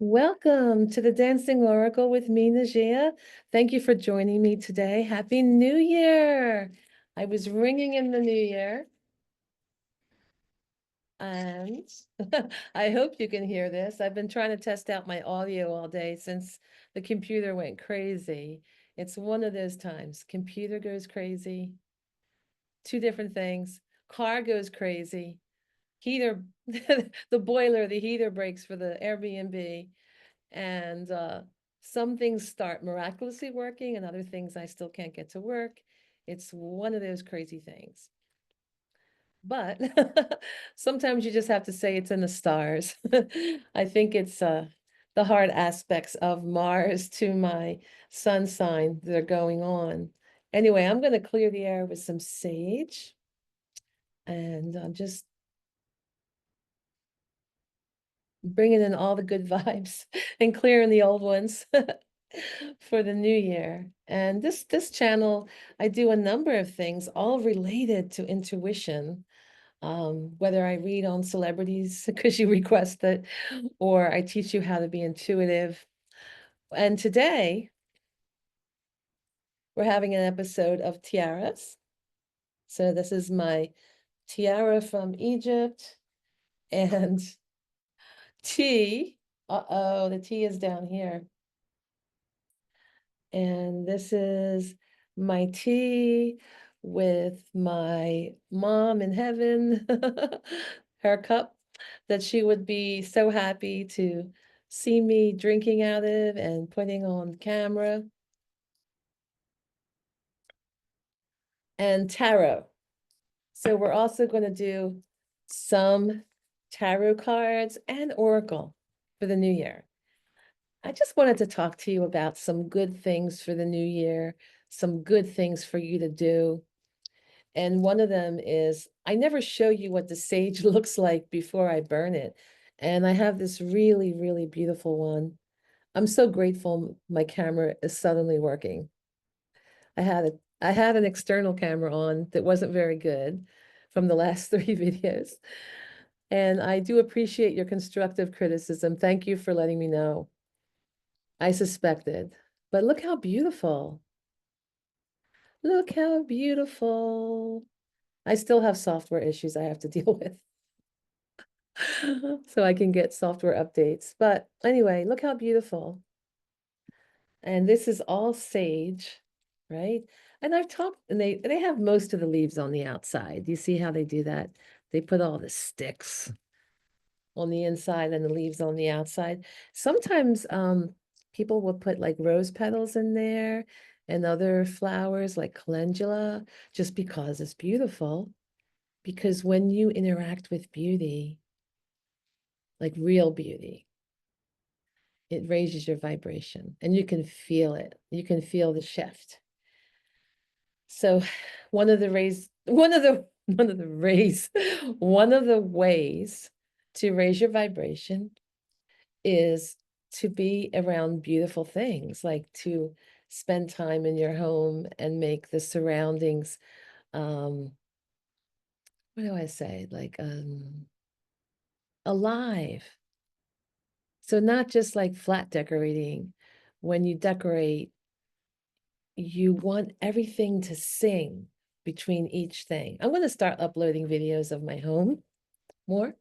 Welcome to the Dancing Oracle with me, Najia. Thank you for joining me today. Happy New Year! I was ringing in the new year, and I hope you can hear this. I've been trying to test out my audio all day since the computer went crazy. It's one of those times. Computer goes crazy, two different things. Car goes crazy. Heater, the heater breaks for the Airbnb. And some things start miraculously working, and other things I still can't get to work. It's one of those crazy things. But sometimes you just have to say it's in the stars. I think it's the hard aspects of Mars to my sun sign that are going on. Anyway, I'm going to clear the air with some sage, and I'm just bringing in all the good vibes and clearing the old ones for the new year. And this channel, I do a number of things, all related to intuition. Whether I read on celebrities because you request it, or I teach you how to be intuitive. And today we're having an episode of Tiaras. So this is my tiara from Egypt, and tea. Uh-oh, the tea is down here. And this is my tea with my mom in heaven, her cup that she would be so happy to see me drinking out of and putting on camera. And tarot. So we're also going to do some tarot cards and oracle for the new year. I just wanted to talk to you about some good things for the new year, some good things for you to do. And one of them is I never show you what the sage looks like before I burn it. And I have this really, really beautiful one. I'm so grateful my camera is suddenly working. I had an external camera on that wasn't very good from the last three videos. And I do appreciate your constructive criticism. Thank you for letting me know. I suspected, but look how beautiful. Look how beautiful. I still have software issues I have to deal with. So I can get software updates. But anyway, look how beautiful. And this is all sage, right? And I've talked, and they have most of the leaves on the outside. You see how they do that? They put all the sticks on the inside and the leaves on the outside. Sometimes people will put like rose petals in there and other flowers like calendula just because it's beautiful. Because when you interact with beauty, like real beauty, it raises your vibration and you can feel it. You can feel the shift. So one of the ways to raise your vibration is to be around beautiful things, like to spend time in your home and make the surroundings, what do I say? Like alive. So not just like flat decorating. When you decorate, you want everything to sing between each thing. I'm going to start uploading videos of my home more.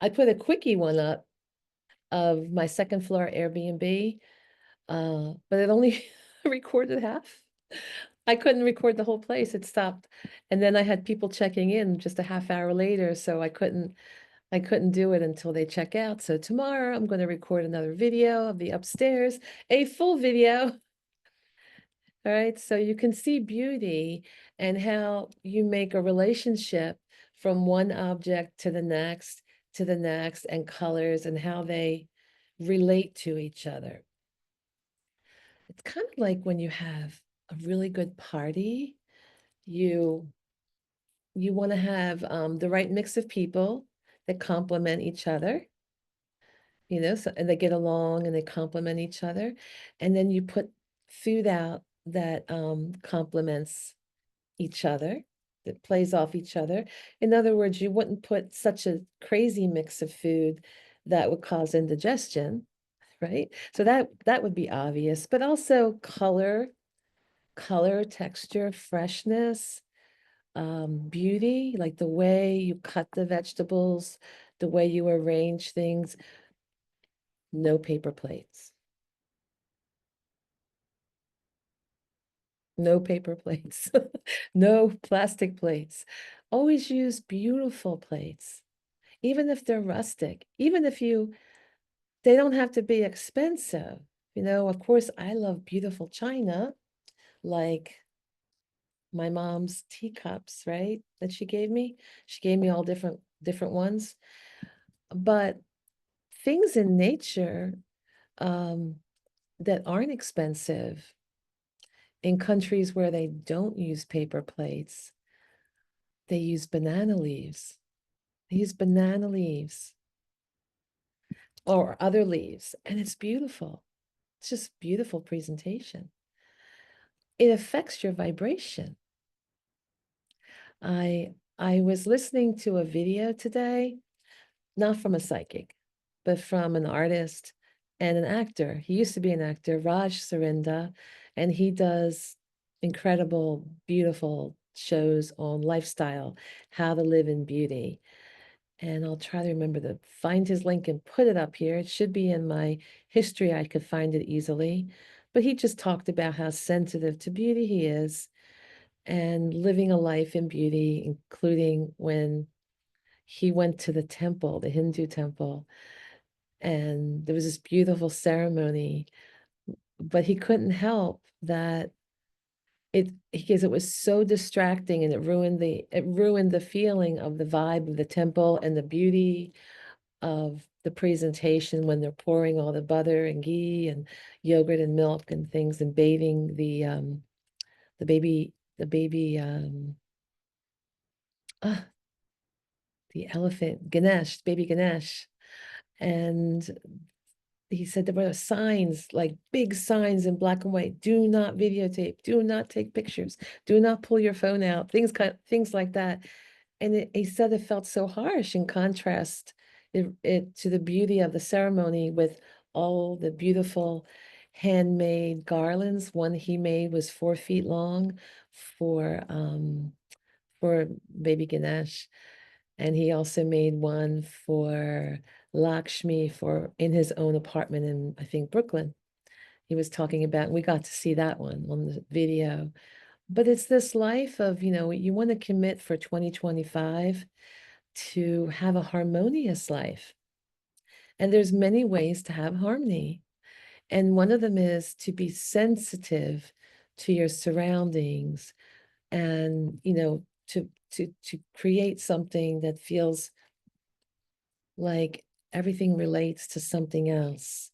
I put a quickie one up of my second floor Airbnb, but it only recorded half. I couldn't record the whole place. It stopped. And then I had people checking in just a half hour later, so I couldn't do it until they check out. So tomorrow I'm going to record another video of the upstairs, a full video. All right, so you can see beauty and how you make a relationship from one object to the next, and colors and how they relate to each other. It's kind of like when you have a really good party, you want to have the right mix of people that complement each other, so, and they get along and they complement each other. And then you put food out that complements each other, that plays off each other. In other words, you wouldn't put such a crazy mix of food that would cause indigestion. right? So that would be obvious, but also color, texture, freshness, beauty, like the way you cut the vegetables, the way you arrange things. No paper plates. No paper plates. No plastic plates. Always use beautiful plates, even if they're rustic, even if they don't have to be expensive. Of course, I love beautiful china, like my mom's teacups, right? That she gave me. She gave me all different ones. But things in nature um, that aren't expensive in countries where they don't use paper plates, they use banana leaves. They use banana leaves or other leaves, and it's beautiful. It's just beautiful presentation. It affects your vibration. I was listening to a video today, not from a psychic, but from an artist and an actor. He used to be an actor, Raj Sarinda, and he does incredible, beautiful shows on lifestyle, how to live in beauty. And I'll try to remember to find his link and put it up here. It should be in my history. I could find it easily. But he just talked about how sensitive to beauty he is and living a life in beauty, including when he went to the temple, the Hindu temple, and there was this beautiful ceremony, but he couldn't help that because it was so distracting and it ruined the feeling of the vibe of the temple and the beauty of the presentation when they're pouring all the butter and ghee and yogurt and milk and things and bathing the baby ah, the elephant Ganesh, baby Ganesh. And he said there were signs, like big signs in black and white: do not videotape, do not take pictures, do not pull your phone out, things like that. And he said it felt so harsh in contrast it to the beauty of the ceremony with all the beautiful handmade garlands. One he made was 4 feet long for baby Ganesh. And he also made one for Lakshmi for in his own apartment in, I think, Brooklyn. He was talking about, we got to see that one on the video. But it's this life of, you want to commit for 2025 to have a harmonious life. And there's many ways to have harmony. And one of them is to be sensitive to your surroundings and, to create something that feels like everything relates to something else,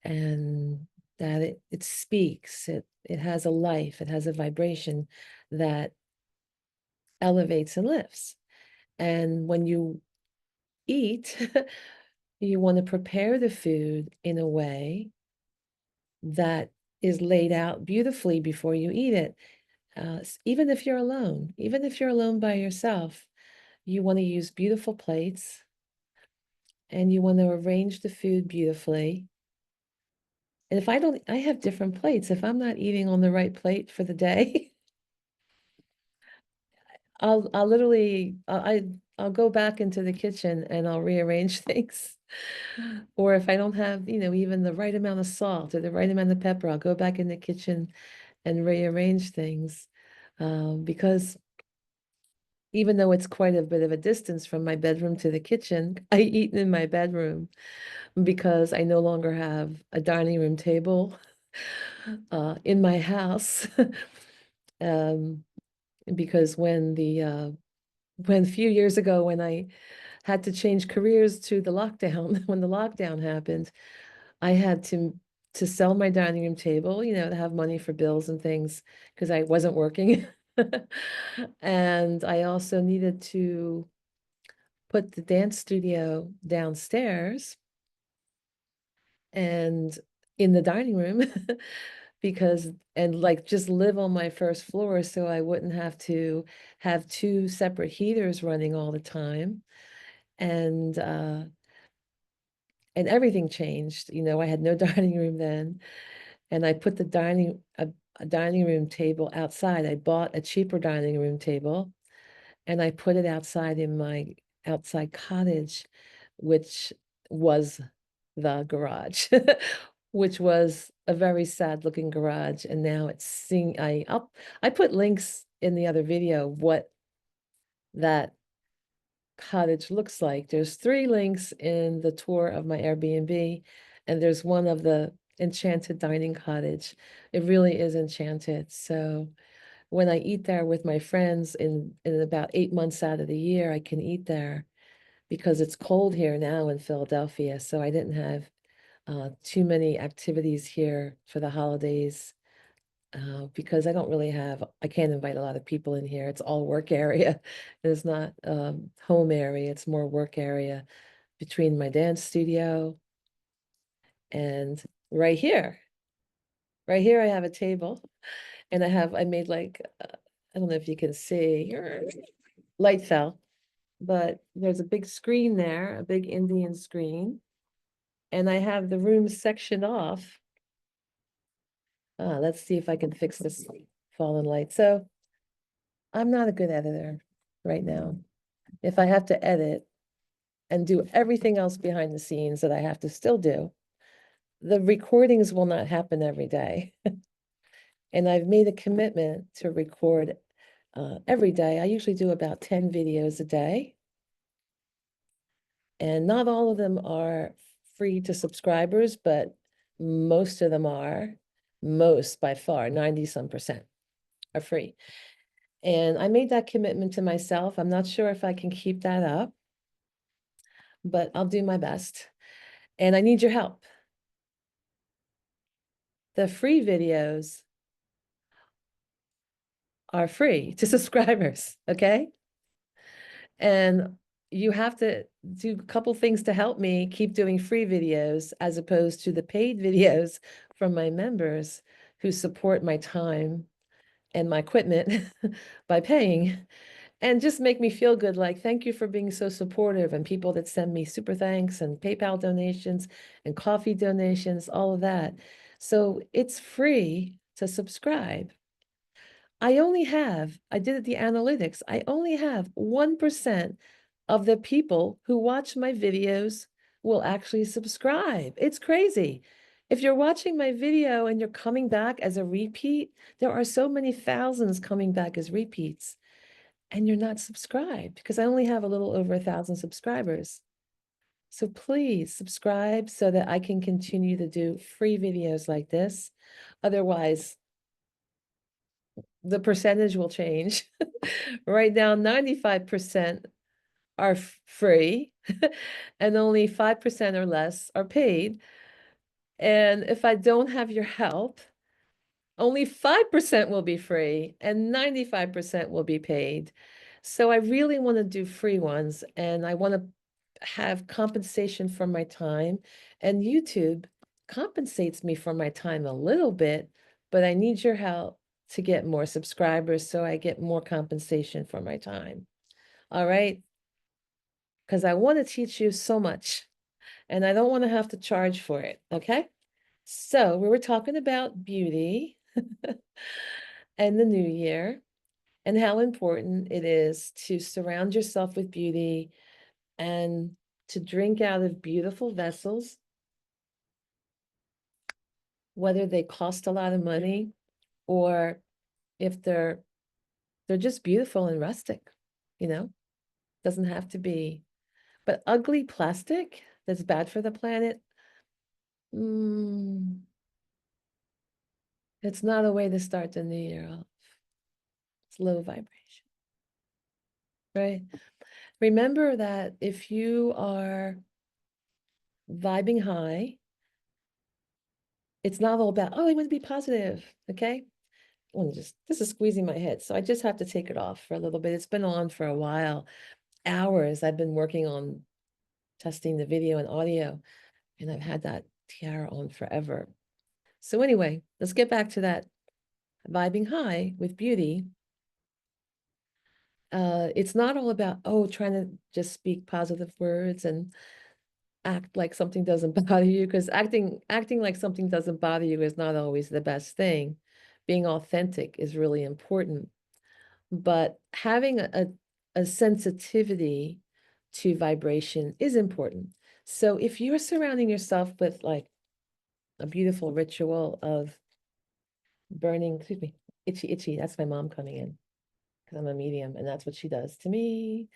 and that it speaks, it has a life, it has a vibration that elevates and lifts. And when you eat, you want to prepare the food in a way that is laid out beautifully before you eat it. Even if you're alone by yourself, you want to use beautiful plates and you want to arrange the food beautifully. And if I have different plates. If I'm not eating on the right plate for the day, I'll literally, I'll go back into the kitchen and I'll rearrange things. Or if I don't have, even the right amount of salt or the right amount of pepper, I'll go back in the kitchen and rearrange things. Because even though it's quite a bit of a distance from my bedroom to the kitchen, I eat in my bedroom because I no longer have a dining room table in my house. Um, because when a few years ago, when I had to change careers to the lockdown, when the lockdown happened, I had to sell my dining room table, to have money for bills and things because I wasn't working. And I also needed to put the dance studio downstairs and in the dining room because and like just live on my first floor so I wouldn't have to have two separate heaters running all the time. And and everything changed. You know, I had no dining room then, and I put a dining room table outside. I bought a cheaper dining room table, and I put it outside in my outside cottage, which was the garage, which was a very sad looking garage. And now it's seeing I put links in the other video what that cottage looks like. There's 3 links in the tour of my Airbnb, and there's one of the enchanted dining cottage. It really is enchanted. So when I eat there with my friends in about 8 months out of the year, I can eat there because it's cold here now in Philadelphia. So I didn't have too many activities here for the holidays because I can't invite a lot of people in here. It's all work area. It's not home area. It's more work area between my dance studio and right here. Right here, I have a table and I made like, I don't know if you can see, light fell, but there's a big screen there, a big Indian screen. And I have the room sectioned off. Let's see if I can fix this fallen light. So I'm not a good editor right now. If I have to edit and do everything else behind the scenes that I have to still do, the recordings will not happen every day. And I've made a commitment to record every day. I usually do about 10 videos a day. And not all of them are free to subscribers, but most of them are. Most by far, 90 some percent are free. And I made that commitment to myself. I'm not sure if I can keep that up, but I'll do my best. And I need your help. The free videos are free to subscribers, okay? And you have to do a couple things to help me keep doing free videos as opposed to the paid videos from my members who support my time and my equipment by paying. And just make me feel good, like, thank you for being so supportive, and people that send me SuperThanks and PayPal donations and coffee donations, all of that. So it's free to subscribe. I did the analytics, I only have 1% of the people who watch my videos will actually subscribe. It's crazy. If you're watching my video and you're coming back as a repeat, there are so many thousands coming back as repeats, and you're not subscribed because I only have a little over 1,000 subscribers. So please subscribe so that I can continue to do free videos like this. Otherwise, the percentage will change. Right now, 95% are free and only 5% or less are paid. And if I don't have your help, only 5% will be free and 95% will be paid. So I really want to do free ones, and I want to have compensation for my time. And YouTube compensates me for my time a little bit, but I need your help to get more subscribers so I get more compensation for my time. All right? Because I want to teach you so much and I don't want to have to charge for it. Okay? So we were talking about beauty and the new year and how important it is to surround yourself with beauty and to drink out of beautiful vessels, whether they cost a lot of money or if they're just beautiful and rustic, you know, doesn't have to be. But ugly plastic that's bad for the planet, mm, it's not a way to start the new year off. It's low vibration, right? Remember that if you are vibing high, it's not all about, oh, I want to be positive, okay? This is squeezing my head, so I just have to take it off for a little bit. It's been on for a while, hours. I've been working on testing the video and audio, and I've had that tiara on forever. So anyway, let's get back to that vibing high with beauty. It's not all about, oh, trying to just speak positive words and act like something doesn't bother you, because acting like something doesn't bother you is not always the best thing. Being authentic is really important, but having a sensitivity to vibration is important. So if you're surrounding yourself with like a beautiful ritual of burning, excuse me, itchy, that's my mom coming in because I'm a medium and that's what she does to me.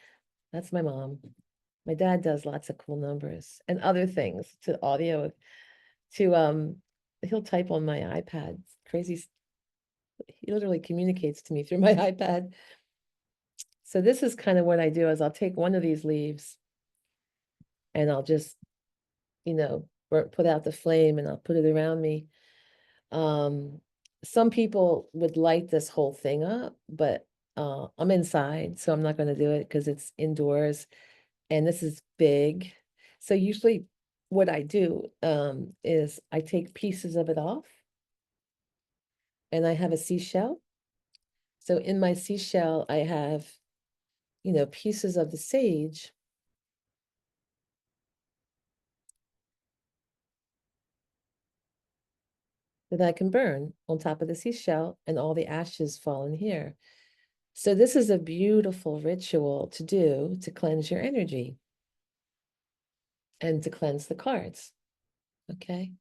That's my mom. My dad does lots of cool numbers and other things to audio, to he'll type on my iPad. Crazy. He literally communicates to me through my iPad. So this is kind of what I do is I'll take one of these leaves and I'll just, put out the flame and I'll put it around me. Some people would light this whole thing up, but I'm inside, so I'm not going to do it because it's indoors and this is big. So usually what I do is I take pieces of it off and I have a seashell. So in my seashell, I have, pieces of the sage that I can burn on top of the seashell and all the ashes fall in here. So this is a beautiful ritual to do to cleanse your energy and to cleanse the cards. Okay.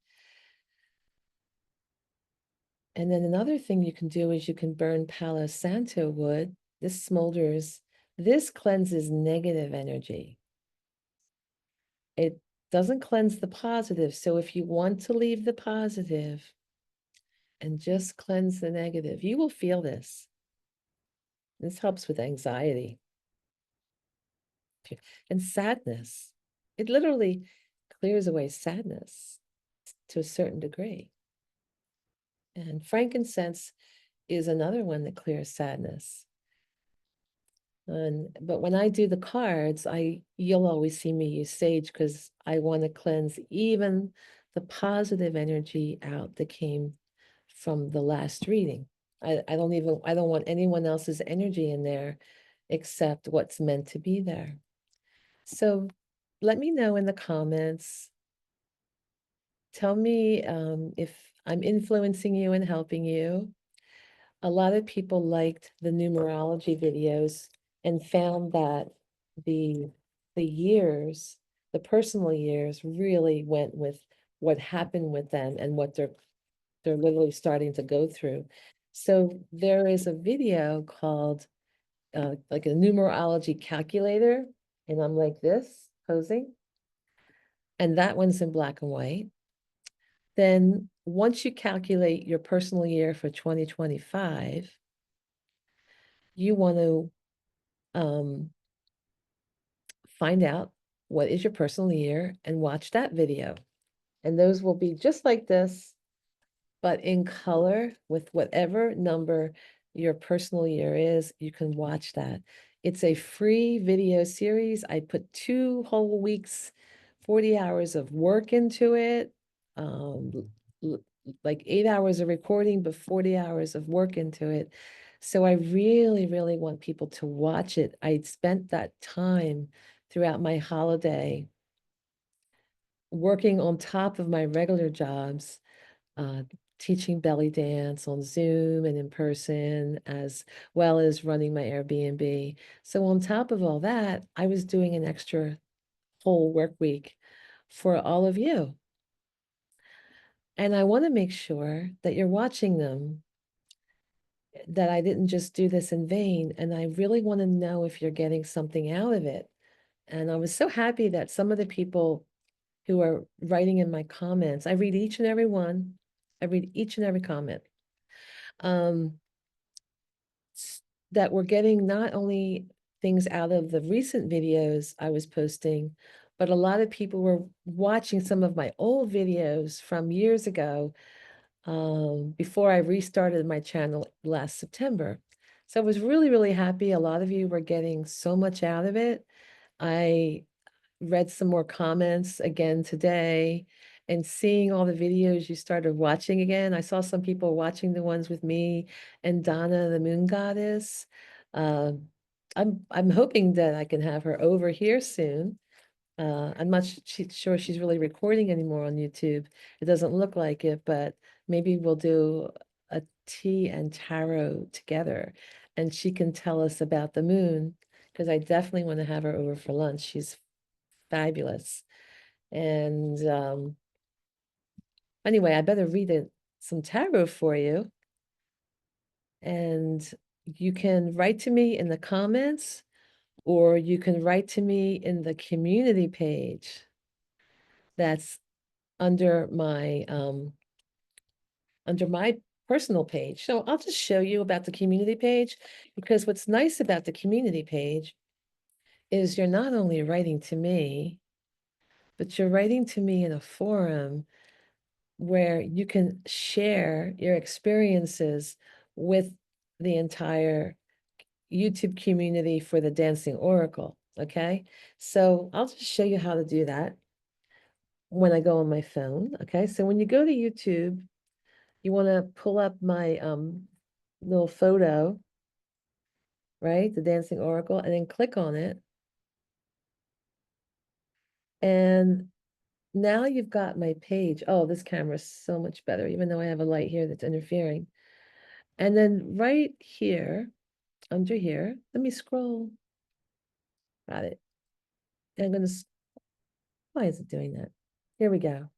And then another thing you can do is you can burn Palo Santo wood. This smolders, this cleanses negative energy. It doesn't cleanse the positive. So if you want to leave the positive and just cleanse the negative, you will feel this. This helps with anxiety and sadness. It literally clears away sadness to a certain degree. And frankincense is another one that clears sadness. But when I do the cards, you'll always see me use sage because I want to cleanse even the positive energy out that came from the last reading. I don't want anyone else's energy in there except what's meant to be there. So let me know in the comments. Tell me if I'm influencing you and helping you. A lot of people liked the numerology videos and found that the the years, the personal years really went with what happened with them and what they're literally starting to go through. So there is a video called like a numerology calculator, and I'm like this posing, and that one's in black and white. Then once you calculate your personal year for 2025, you want to find out what is your personal year and watch that video. And those will be just like this, but in color with whatever number your personal year is, you can watch that. It's a free video series. I put 2 whole weeks, 40 hours of work into it. Like 8 hours of recording, but 40 hours of work into it. So I really, really want people to watch it. I spent that time throughout my holiday working on top of my regular jobs, teaching belly dance on Zoom and in person, as well as running my Airbnb. So on top of all that, I was doing an extra whole work week for all of you. And I want to make sure that you're watching them, that I didn't just do this in vain. And I really want to know if you're getting something out of it. And I was so happy that some of the people who are writing in my comments, I read each and every one. I read each and every comment. That we're getting not only things out of the recent videos I was posting, but a lot of people were watching some of my old videos from years ago, before I restarted my channel last September. So I was really, really happy. A lot of you were getting so much out of it. I read some more comments again today and seeing all the videos you started watching again. I saw some people watching the ones with me and Donna, the moon goddess. I'm hoping that I can have her over here soon. I'm not sure she's really recording anymore on YouTube. It doesn't look like it, but maybe we'll do a tea and tarot together, and she can tell us about the moon, because I definitely want to have her over for lunch. She's fabulous. And anyway, I better read some tarot for you, and you can write to me in the comments, or you can write to me in the community page that's under my personal page. So I'll just show you about the community page, because what's nice about the community page is you're not only writing to me, but you're writing to me in a forum where you can share your experiences with the entire YouTube community for the Dancing Oracle. Okay, so I'll just show you how to do that when I go on my phone. Okay, so when you go to YouTube, you want to pull up my little photo, right? The Dancing Oracle, and then click on it. And now you've got my page. Oh, this camera is so much better, even though I have a light here that's interfering. And then right here, under here, let me scroll. Got it. And I'm going to, why is it doing that? Here we go.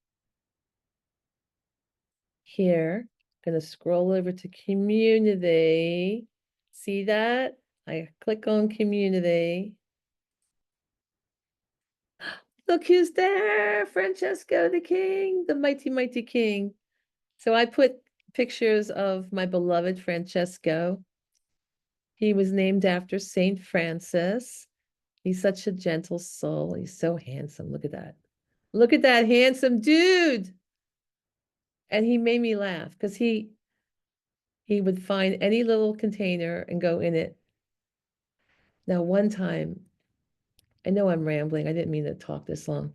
Here, going to scroll over to community. See that? I click on community. Look who's there, Francesco the King, the mighty, mighty King. So I put pictures of my beloved Francesco. He was named after Saint Francis. He's such a gentle soul. He's so handsome. Look at that. Look at that handsome dude. And he made me laugh because he would find any little container and go in it. Now, one time, I know I'm rambling. I didn't mean to talk this long.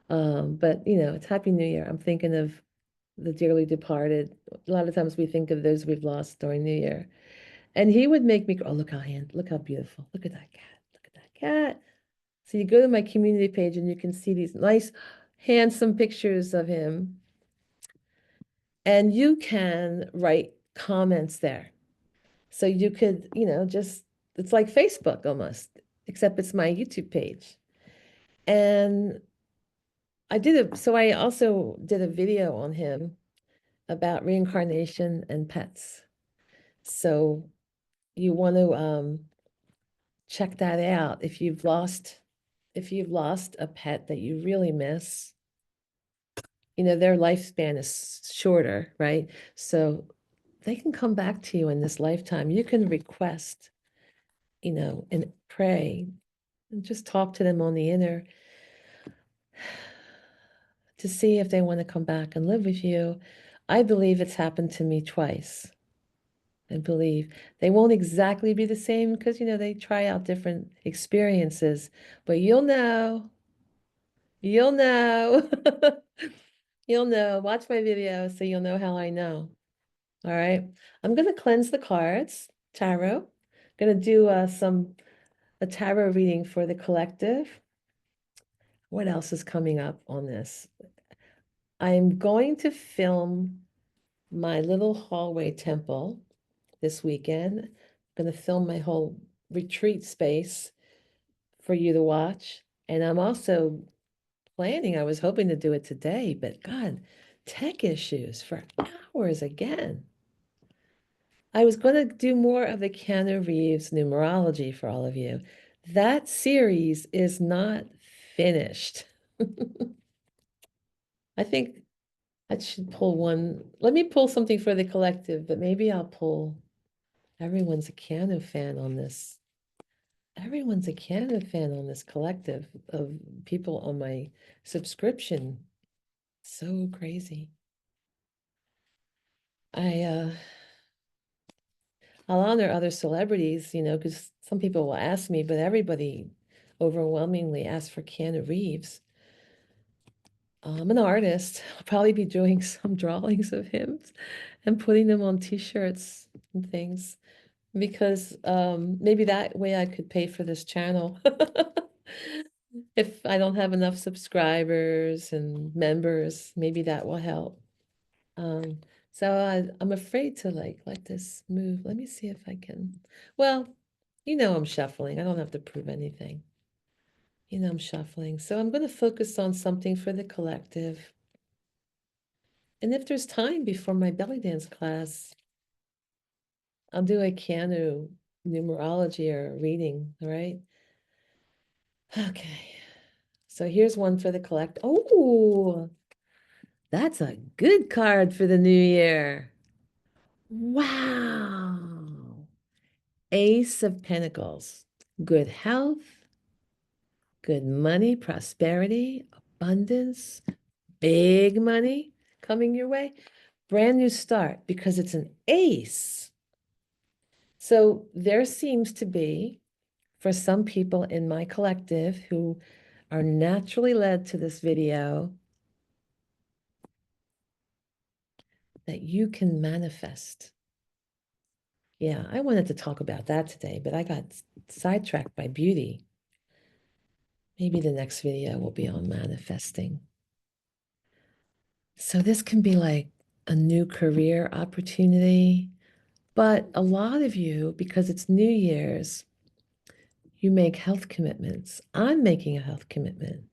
But it's Happy New Year. I'm thinking of the dearly departed. A lot of times we think of those we've lost during New Year. And he would make me, oh, look how beautiful. Look at that cat. Look at that cat. So you go to my community page and you can see these nice, handsome pictures of him. And you can write comments there. So you could, it's like Facebook almost, except it's my YouTube page. And I also did a video on him about reincarnation and pets. So you want to check that out if you've lost a pet that you really miss. Their lifespan is shorter, right? So they can come back to you in this lifetime. You can request, and pray and just talk to them on the inner to see if they want to come back and live with you. I believe it's happened to me twice. I believe they won't exactly be the same because, they try out different experiences, but you'll know. You'll know. You'll know. Watch my video so you'll know how I know. All right. I'm going to cleanse the cards, tarot. I'm going to do a tarot reading for the collective. What else is coming up on this? I'm going to film my little hallway temple this weekend. I'm going to film my whole retreat space for you to watch. And I'm also planning, I was hoping to do it today, but God, tech issues for hours again. I was going to do more of the Keanu Reeves numerology for all of you. That series is not finished. I think I should pull one. Let me pull something for the collective, but maybe I'll pull. Everyone's a Keanu fan on this. Everyone's a Keanu fan on this collective of people on my subscription. So crazy. I'll honor other celebrities, because some people will ask me, but everybody overwhelmingly asks for Keanu Reeves. I'm an artist. I'll probably be doing some drawings of him and putting them on t-shirts and things because maybe that way I could pay for this channel. If I don't have enough subscribers and members, maybe that will help. Um, so I'm afraid to like let this move. Let me see if I can. Well, I'm shuffling. I don't have to prove anything. I'm shuffling. So I'm going to focus on something for the collective. And if there's time before my belly dance class, I'll do a Keanu numerology or reading, all right? Okay. So here's one for the collect. Oh, that's a good card for the new year. Wow. Ace of Pentacles. Good health, good money, prosperity, abundance, big money coming your way. Brand new start because it's an ace. So there seems to be, for some people in my collective who are naturally led to this video, that you can manifest. Yeah, I wanted to talk about that today, but I got sidetracked by beauty. Maybe the next video will be on manifesting. So this can be like a new career opportunity, but a lot of you, because it's New Year's, you make health commitments. I'm making a health commitment.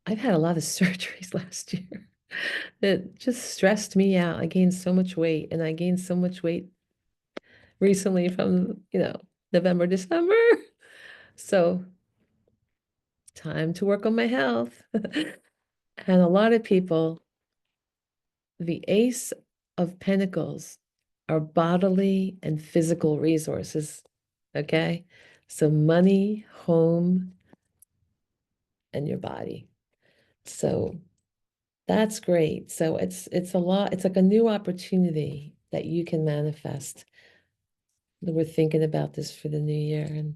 I've had a lot of surgeries last year that just stressed me out. I gained so much weight, and I gained so much weight recently from, November, December. So time to work on my health. And a lot of people, the Ace of Pentacles are bodily and physical resources. Okay. So money, home, and your body. So that's great. So it's a lot, it's like a new opportunity that you can manifest. We're thinking about this for the new year. And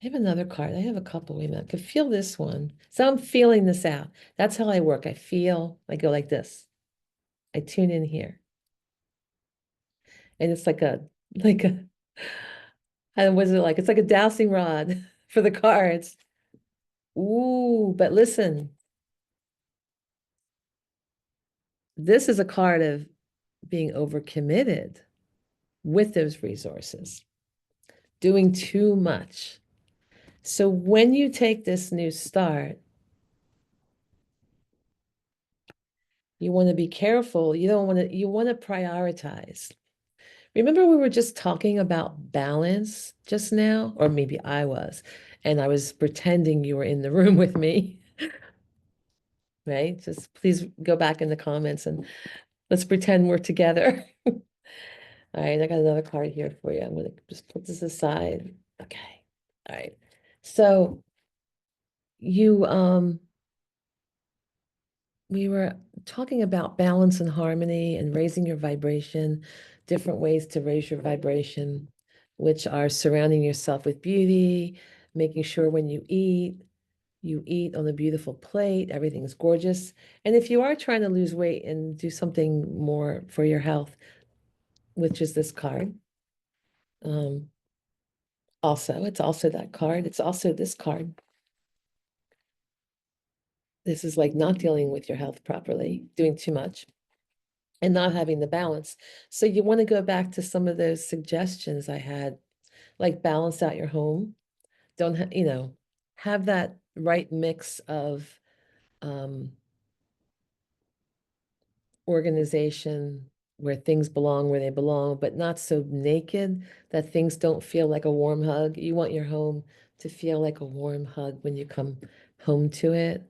I have another card. I have a couple. Wait a minute. I could feel this one. So I'm feeling this out. That's how I work. I go like this. I tune in here. And it's how was it like? It's like a dowsing rod for the cards. Ooh, but listen, this is a card of being overcommitted with those resources, doing too much. So when you take this new start, you want to be careful. You want to prioritize. Remember, we were just talking about balance just now, or maybe I was, and I was pretending you were in the room with me, right? Just please go back in the comments and let's pretend we're together. All right, I got another card here for you. I'm going to just put this aside. Okay. All right. So you we were talking about balance and harmony and raising your vibration, different ways to raise your vibration, which are surrounding yourself with beauty, making sure when you eat on a beautiful plate, everything's gorgeous. And if you are trying to lose weight and do something more for your health, which is this card, um, it's also that card. It's also this card. This is like not dealing with your health properly, doing too much, and not having the balance. So you want to go back to some of those suggestions I had, like balance out your home. Don't have that right mix of um, organization where things belong where they belong, but not so naked that things don't feel like a warm hug. You want your home to feel like a warm hug when you come home to it.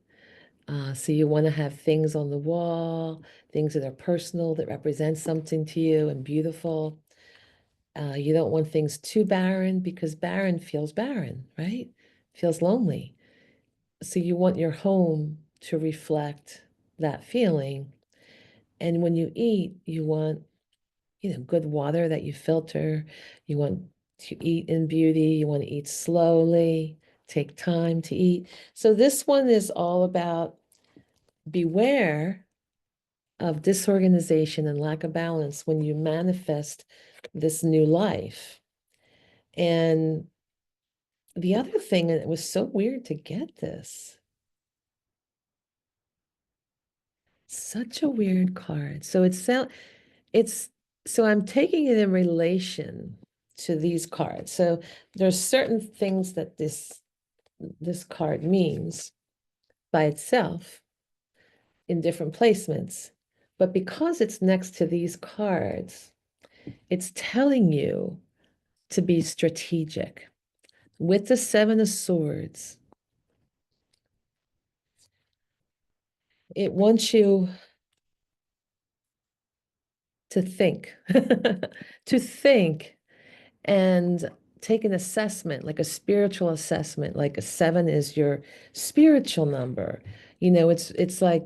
So you want to have things on the wall, things that are personal, that represent something to you and beautiful. You don't want things too barren because barren, right? Feels lonely. So you want your home to reflect that feeling. And when you eat, you want, good water that you filter. You want to eat in beauty. You want to eat slowly, take time to eat. So this one is all about beware of disorganization and lack of balance when you manifest this new life. And the other thing, and it was so weird to get this. Such a weird card. So it's so I'm taking it in relation to these cards. So there's certain things that this card means by itself in different placements. But because it's next to these cards, it's telling you to be strategic. With the Seven of Swords, it wants you to think, to think and take an assessment, like a spiritual assessment. Like a seven is your spiritual number. It's like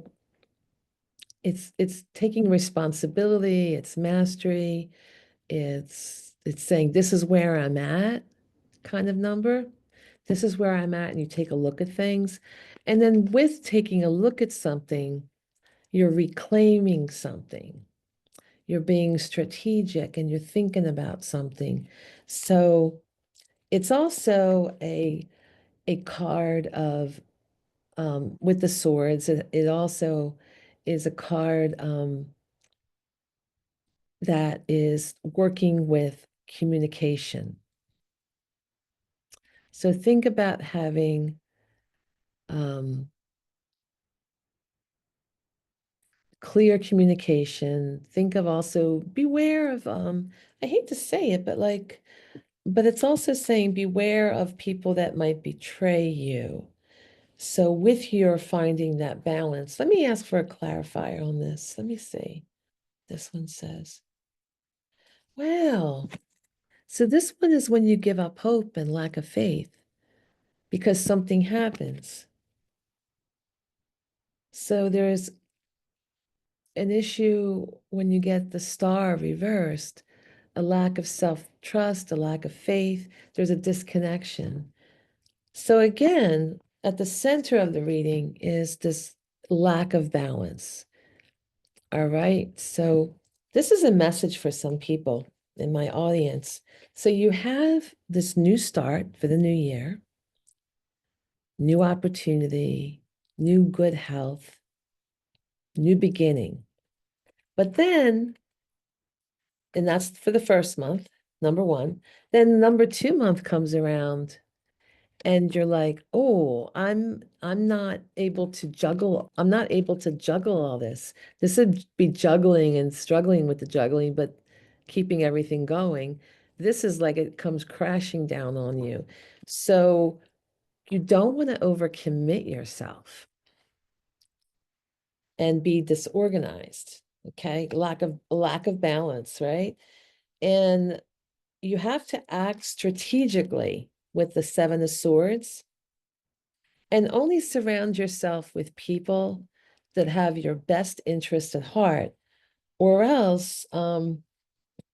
it's taking responsibility, it's mastery, it's saying this is where I'm at kind of number. This is where I'm at, and you take a look at things. And then with taking a look at something, you're reclaiming something. You're being strategic and you're thinking about something. So it's also a card of with the swords. It also is a card that is working with communication. So think about having clear communication. Think of also beware of I hate to say it, but it's also saying beware of people that might betray you. So with your finding that balance, let me ask for a clarifier on this. Let me see. This one says, wow. So this one is when you give up hope and lack of faith because something happens. So there's an issue when you get the star reversed, a lack of self-trust, a lack of faith. There's a disconnection. So again, at the center of the reading is this lack of balance. All right. So this is a message for some people in my audience. So you have this new start for the new year, new opportunity, new good health, new beginning. But then, and that's for the first month, number one. Then number 2 month comes around and you're like, oh, I'm not able to juggle. I'm not able to juggle all this. This would be juggling and struggling with the juggling, but keeping everything going. This is like it comes crashing down on you. So you don't want to overcommit yourself and be disorganized. Okay. Lack of balance, right? And you have to act strategically with the Seven of Swords and only surround yourself with people that have your best interest at heart, or else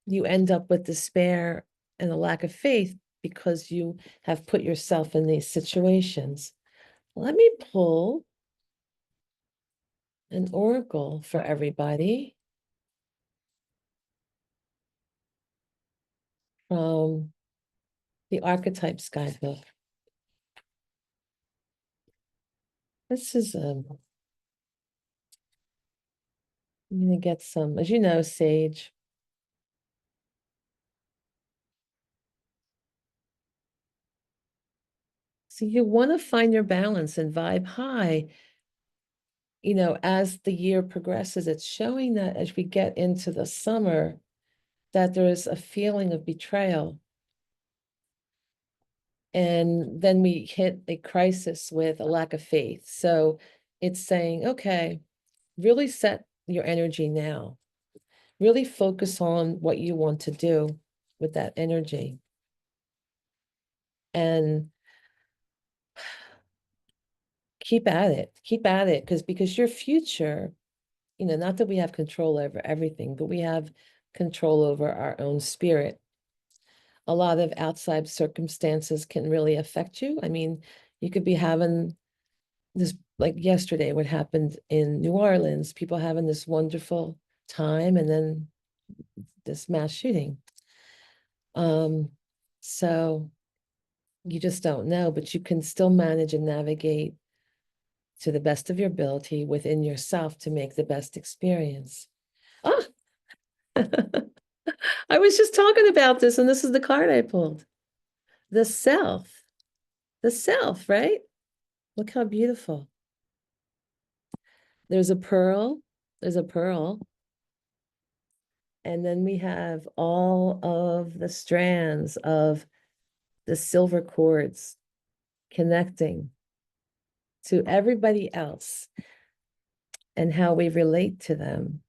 you end up with despair and a lack of faith because you have put yourself in these situations. Let me pull an oracle for everybody from the Archetypes Guidebook. This is I'm going to get some, as you know, sage. So you want to find your balance and vibe high. As the year progresses, it's showing that as we get into the summer, that there is a feeling of betrayal. And then we hit a crisis with a lack of faith. So it's saying, okay, really set your energy now. Really focus on what you want to do with that energy. And keep at it. Keep at it. Because your future, not that we have control over everything, but we have control over our own spirit. A lot of outside circumstances can really affect you. I mean, you could be having this, like yesterday, what happened in New Orleans, people having this wonderful time, and then this mass shooting. So You just don't know, but you can still manage and navigate to the best of your ability within yourself to make the best experience. Ah, I was just talking about this, and this is the card I pulled. The self. The self, right? Look how beautiful. There's a pearl. There's a pearl. And then we have all of the strands of the silver cords connecting to everybody else and how we relate to them.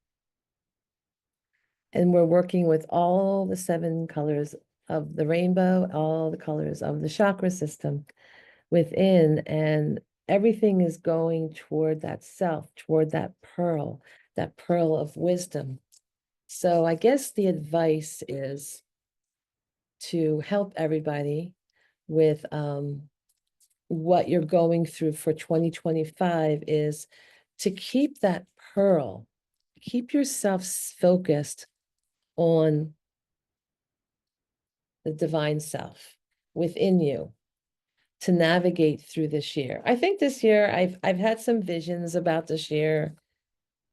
And we're working with all the 7 colors of the rainbow, all the colors of the chakra system within, and everything is going toward that self, toward that pearl of wisdom. So I guess the advice is to help everybody with what you're going through for 2025 is to keep that pearl, keep yourself focused on the divine self within you to navigate through this year. I think this year I've had some visions about this year.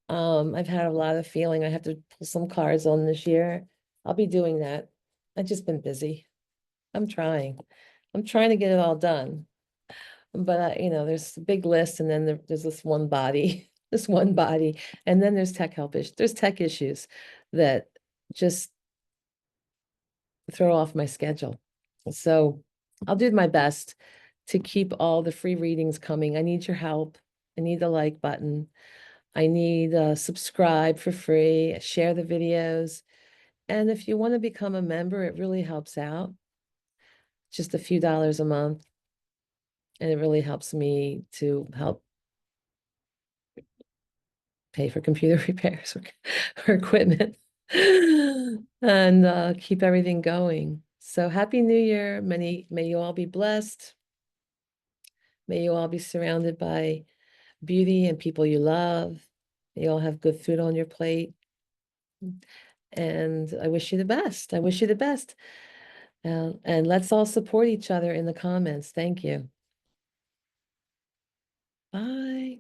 I've had a lot of feeling. I have to pull some cards on this year. I'll be doing that. I've just been busy. I'm trying. I'm trying to get it all done. But there's a big list, and then there's this one body, this one body, and then there's tech help issues. There's tech issues that just throw off my schedule. So I'll do my best to keep all the free readings coming. I need your help. I need the like button. I need subscribe for free, share the videos. And if you want to become a member, it really helps out. Just a few dollars a month. And it really helps me to help pay for computer repairs or equipment and keep everything going. So happy New Year. May you all be blessed. May you all be surrounded by beauty and people you love. May you all have good food on your plate. And I wish you the best. I wish you the best. And let's all support each other in the comments. Thank you. Bye.